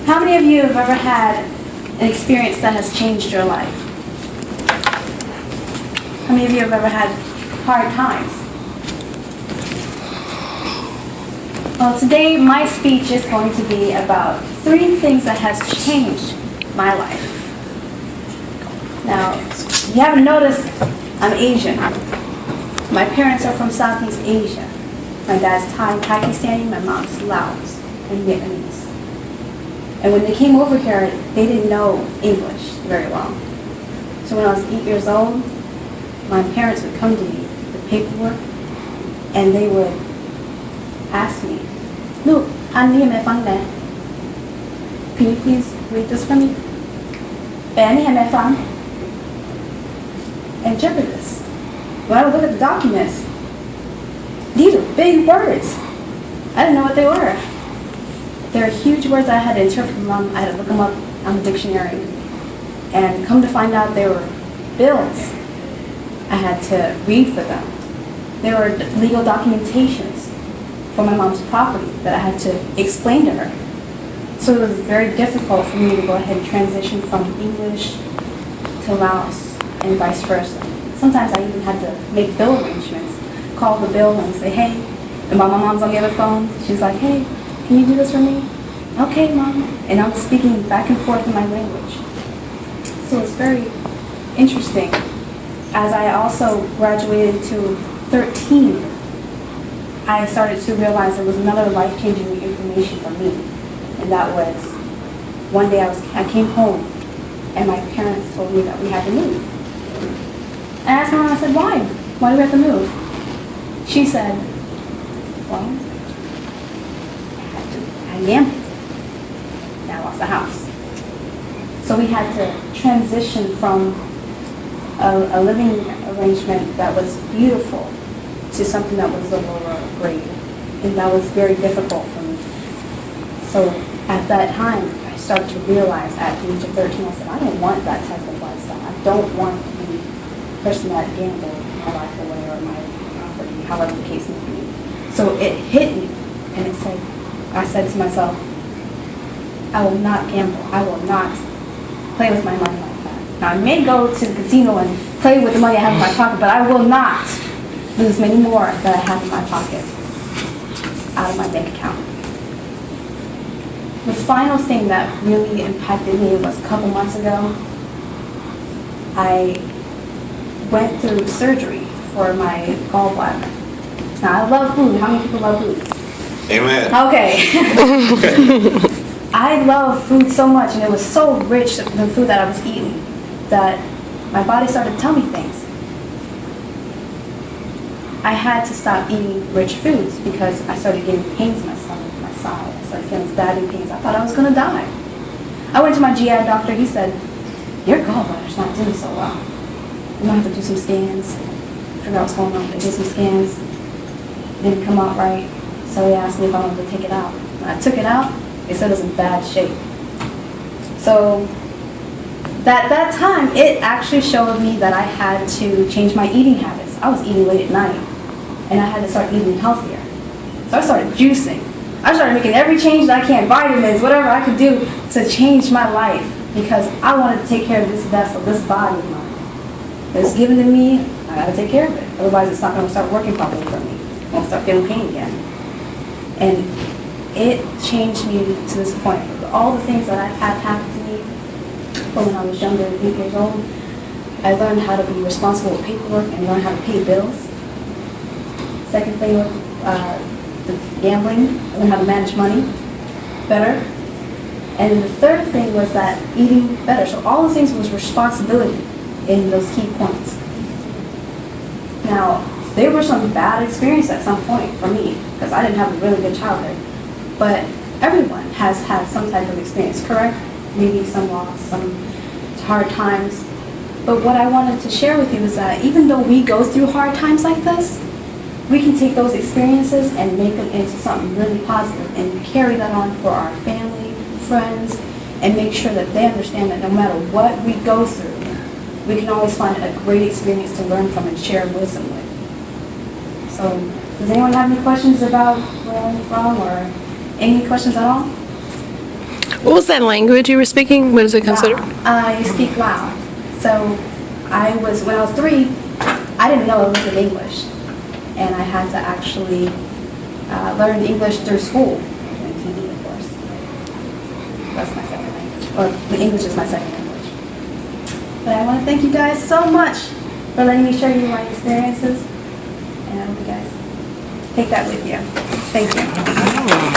How many of you have ever had an experience that has changed your life? How many of you have ever had hard times? Well, today my speech is going to be about 3 things that has changed my life. Now, you haven't noticed, I'm Asian. My parents are from Southeast Asia. My dad's Thai and Pakistani, my mom's Laos and Vietnamese. And when they came over here, they didn't know English very well. So when I was 8 years old, my parents would come to me with paperwork, and they would ask me, "Look, can you please read this for me? Interpret this." When I would look at the documents, these are big words. I didn't know what they were. There are huge words I had to interpret them. I had to look them up on the dictionary. And come to find out, they were bills I had to read for them. There were legal documentations for my mom's property that I had to explain to her. So it was very difficult for me to go ahead and transition from English to Laos and vice versa. Sometimes I even had to make bill arrangements, call the bill and say, "Hey," and while my mom's on the other phone, she's like, "Hey, can you do this for me?" "Okay, Mom." And I'm speaking back and forth in my language. So it's very interesting. As I also graduated to 13, I started to realize there was another life-changing information for me. And that was, one day I came home, and my parents told me that we had to move. And I asked my mom, I said, "Why? Why do we have to move?" She said, "Well, I gambled. And I lost the house." So we had to transition from a living arrangement that was beautiful to something that was a lower grade. And that was very difficult for me. So at that time, I started to realize at the age of 13, I said, I don't want that type of lifestyle. I don't want to be a person that gambled my life away or my property, however the case may be. So it hit me, and I said to myself, I will not gamble. I will not play with my money like that. Now, I may go to the casino and play with the money I have in my pocket, but I will not lose many more that I have in my pocket out of my bank account. The final thing that really impacted me was a couple months ago. I went through surgery for my gallbladder. Now, I love food. How many people love food? Amen. Okay. I love food so much, and it was so rich, the food that I was eating, that my body started to tell me things. I had to stop eating rich foods because I started getting pains in my stomach, my side. I started feeling stabbing pains. I thought I was going to die. I went to my GI doctor. He said, "Your gallbladder's not doing so well. You might have to do some scans, figure out what's going on." They did some scans. Didn't come out right. So he asked me if I wanted to take it out. When I took it out, they said it was in bad shape. So that time, it actually showed me that I had to change my eating habits. I was eating late at night, and I had to start eating healthier. So I started juicing. I started making every change that I can, vitamins, whatever I could do to change my life, because I wanted to take care of this vessel, this body of mine. It's given to me, I gotta take care of it. Otherwise, it's not gonna start working properly for me. I'm gonna start feeling pain again. And it changed me to this point. All the things that I've had happen to me from when I was younger, 8 years old, I learned how to be responsible with paperwork and learn how to pay bills. Second thing was the gambling. I learned how to manage money better. And then the third thing was that eating better. So all the things was responsibility in those key points. Now, there were some bad experiences at some point for me, because I didn't have a really good childhood. But everyone has had some type of experience, correct? Maybe some loss, some hard times. But what I wanted to share with you is that even though we go through hard times like this, we can take those experiences and make them into something really positive and carry that on for our family, friends, and make sure that they understand that no matter what we go through, we can always find a great experience to learn from and share wisdom with. So, does anyone have any questions about where I'm from, or any questions at all? What was that language you were speaking? What is it considered? I speak Lao. So when I was 3, I didn't know it was in English. And I had to actually learn English through school. And TV, of course. That's my second language. Or the English is my second language. But I want to thank you guys so much for letting me share you my experiences. And I hope you guys take that with you. Thank you.